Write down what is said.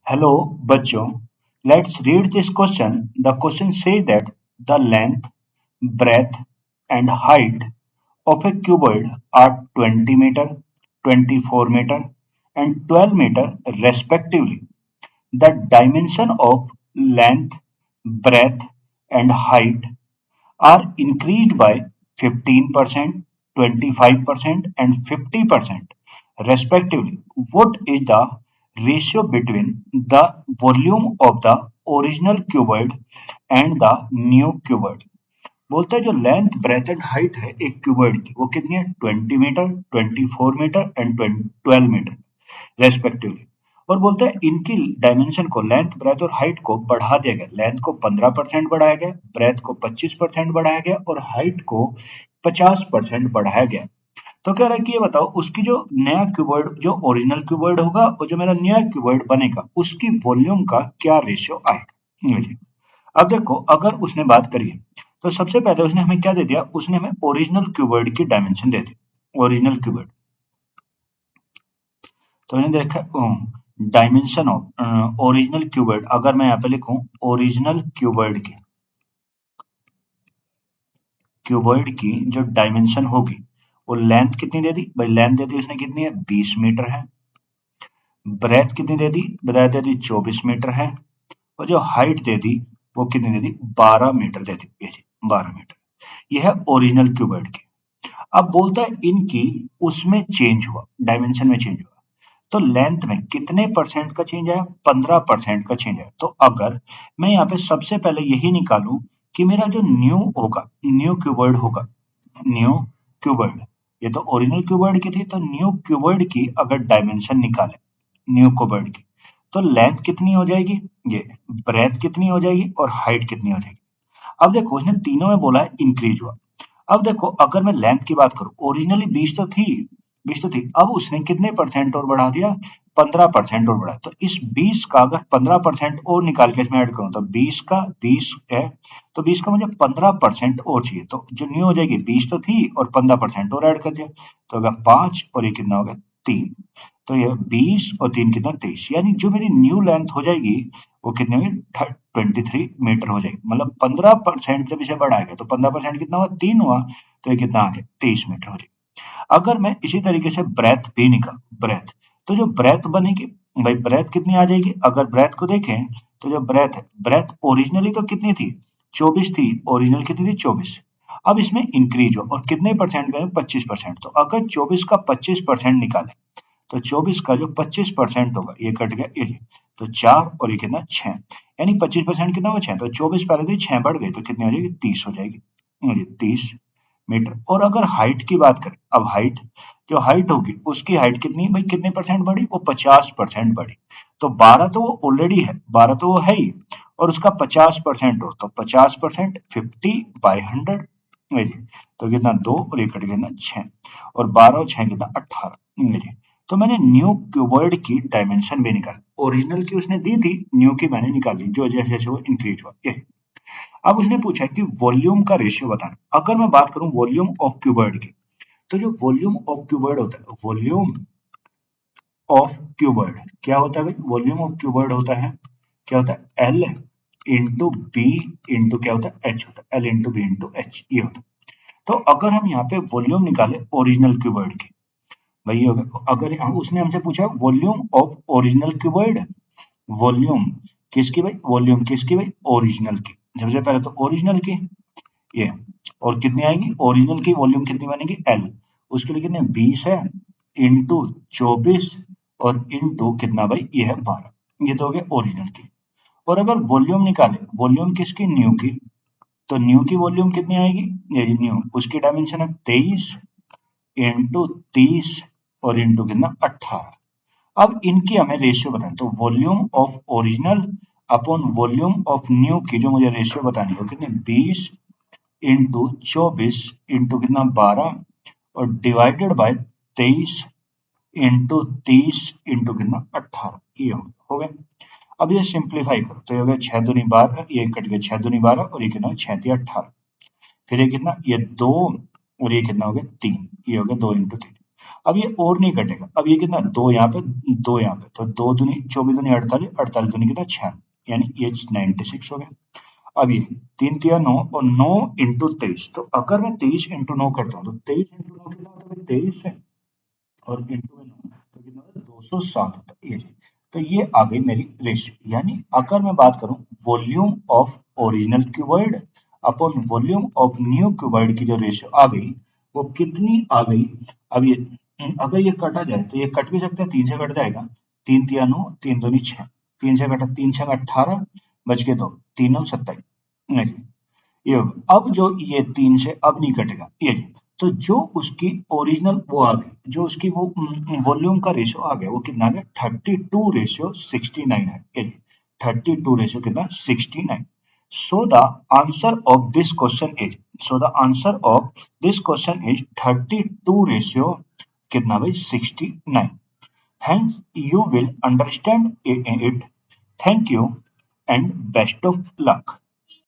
Hello, बच्चों. Let's read this question. The question says that the length, breadth, and height of a cuboid are 20 meter, 24 meter, and 12 meter respectively. The dimension of length, breadth, and height are increased by 15%, 25%, and 50% respectively. What is the ratio between the volume of the original cuboid and the new cuboid? बोलता है जो length breadth and height है एक cuboid की वो कितनी है 20 meter 24 meter and 12 meter respectively. और बोलता है इनकी डायमेंशन को लेंथ ब्रेथ और हाइट को बढ़ा दिया गया। लेंथ को 15% बढ़ाया गया, ब्रेथ को 25% बढ़ाया गया और हाइट को 50% बढ़ाया गया। तो कह रहा है कि ये बताओ उसकी जो नया क्यूबॉइड जो ओरिजिनल क्यूबॉइड होगा और जो मेरा नया क्यूबॉइड बनेगा उसकी वॉल्यूम का क्या रेशियो आएगा। ये अब देखो अगर उसने बात करी है तो सबसे पहले उसने हमें क्या दे दिया, उसने हमें ओरिजिनल क्यूबॉइड की डायमेंशन दे दी। ओरिजिनल क्यूबॉइड तो मैंने देखा डायमेंशन ऑफ ओरिजिनल क्यूबॉइड, अगर मैं यहाँ पे लिखूं ओरिजिनल क्यूबॉइड की जो डायमेंशन होगी वो लेंथ कितनी दे दी भाई, लेंथ दे दी उसने कितनी है 20 मीटर है। ब्रेथ कितनी दे दी, ब्रेथ दे दी 24 मीटर है। और जो हाइट दे दी वो कितनी दे दी 12 मीटर दे दी, ये जी 12 मीटर। यह है ओरिजिनल क्यूबॉइड की। अब बोलता है इनकी उसमें चेंज हुआ, डायमेंशन में चेंज हुआ तो लेंथ में कितने परसेंट का चेंज आया, 15% का चेंज आया। तो अगर मैं यहाँ पे सबसे पहले यही निकालूं कि मेरा जो न्यू होगा, न्यू क्यूबॉइड होगा, न्यू क्यूबॉइड, ये तो ओरिजिनल क्यूबॉइड की थी तो न्यू क्यूबॉइड की अगर डायमेंशन निकाले न्यू क्यूबॉइड की तो लेंथ कितनी हो जाएगी, ये ब्रेथ कितनी हो जाएगी और हाइट कितनी हो जाएगी। अब देखो उसने तीनों में बोला है इंक्रीज हुआ। अब देखो अगर मैं लेंथ की बात करूं ओरिजिनली 20 तो थी, अब उसने कितने परसेंट और बढ़ा दिया 15% और बढ़ा। तो इस 20 का अगर 15% और निकाल के इसमें ऐड करूं तो 20 का 20 है, तो 20 का मुझे 15% और चाहिए। तो जो न्यू हो जाएगी 20 तो थी और 15% और ऐड कर दिया तो होगा 5 और ये कितना होगा 3। तो ये 20 और 3 कितना 23, यानी जो मेरी न्यू लेंथ हो जाएगी वो कितनी होगी 23 मीटर हो जाएगी। मतलब 15% जब इसे बढ़ाएगा तो 15% कितना हुआ 3 हुआ, तो ये कितना आ गया 23 मीटर हो जाएगी। अगर मैं इसी तरीके से ब्रेथ भी निकाल ब्रेथ, तो जो ब्रेथ बनेगी भाई ब्रेथ कितनी आ जाएगी, अगर ब्रेथ को देखें तो जो ब्रेथ है ब्रेथ ओरिजिनली तो कितनी थी 24 थी, ओरिजिनल कितनी थी 24। अब इसमें इंक्रीज हो और कितने परसेंट करें 25%। तो अगर 24 का 25% निकालें तो 24 का जो 25% होगा ये कट गया ये, तो 4 और ये कितना 6, यानी 25% कितना होगा 6। तो 24 पहले थी 6 बढ़ गई तो कितनी हो जाएगी 30 हो जाएगी, ये 30 मीटर। और अगर हाइट की बात करें, अब हाइट जो हाइट होगी उसकी हाइट कितनी भाई कितने परसेंट बढ़ी, वो 50% बढ़ी। तो 12 तो वो ऑलरेडी है, 12 तो वो है ही, और उसका 50% हो तो 50% 50/100, तो कितना 2 और ये कट गया ना 6, और 12 और 6 कितना 18। तो मैंने न्यू क्यूबॉइड की डायमेंशन भी निकाली, ओरिजिनल की उसने दी थी, न्यू की मैंने निकाली जो जैसे जैसे वो इंक्रीज हुआ ये। अब उसने पूछा कि वॉल्यूम का रेशियो बताना। अगर मैं बात करूं वॉल्यूम ऑफ क्यूबॉइड की, तो जो वॉल्यूम ऑफ क्यूबॉइड होता है, वॉल्यूम ऑफ क्यूबॉइड क्या होता है भाई, वॉल्यूम ऑफ क्यूबॉइड होता है क्या होता है एल इंटू बी इंटू क्या होता है एच, होता है L into B into H, ये होता है। तो अगर हम यहाँ पे वॉल्यूम निकाले ओरिजिनल क्यूबॉइड की, भाई ये हो गया। अगर उसने हमसे पूछा volume of original cuboid, volume किसकी भाई, वॉल्यूम किसकी भाई ओरिजिनल की, सबसे पहले तो ओरिजिनल की ये, और कितनी आएगी ओरिजिनल की वॉल्यूम कितनी बनेगी एल, उसके लिए कितने 20 है इंटू 24 और इंटू कितना भाई ये है 12, ये तो हो गया ओरिजिनल की। और अगर वॉल्यूम निकाले, वॉल्यूम किसकी न्यू की, तो न्यू की वॉल्यूम कितनी आएगी, ये न्यू उसकी डायमेंशन है 23 इंटू 30 और इंटू कितना 18। अब इनकी हमें रेशियो बतानी, तो volume of original upon volume of new की जो मुझे रेशियो बतानी है कितनी 20 इंटू 24 इंटू कितना 12 और डिवाइडेड बाय 23 इंटू 30 इंटू कितना 18, ये हो गया। अब ये सिंप्लीफाई करो तो ये हो गया 6 दूनी 12, ये कट गया 6 दूनी 12 और ये कितना 6 तिया 18, फिर ये कितना ये 2 और ये कितना हो गया 3, ये हो गया 2 इंटू 3। अब ये और नहीं कटेगा। अब ये कितना, 2 यहाँ पे, 2 यहाँ पे, तो 2 दूनी 24 दूनी 48, 48 दूनी कितना 6, यानी ये 96 हो गया। अब ये 3 तिया 9 और 9 इंटू 23, तो अगर मैं 23 इंटू 9 करता हूँ तो 23 इंटू 9 कितना होता है, 23 है, और इंटू में 9 तो कितना होता है, 207 होता है। ये तो ये आ गई मेरी रेशियो। यानी अगर मैं बात करूं volume of original cuboid upon volume of new cuboid की जो रेशियो आ गई वो कितनी आ गई। अब ये अगर ये कटा जाए तो ये कट भी सकता है, 3 से कट जाएगा, 3 तिया 9, 3 दूनी 6, 3 से कटा, 3 6 18, बच के 2, 3 9 27, ये होगा। अब जो ये 3 से अब नहीं कटेगा, ये तो जो उसकी ओरिजिनल वो आ गई, जो उसकी वो वॉल्यूम का रेशियो आ गया, वो कितना आ गया, 32:69 है। ये 32 कितना, 69। So the answer of this question is, so the answer of this question is 32 कितना भाई, 69। Hence you will understand it. Thank you and best of luck.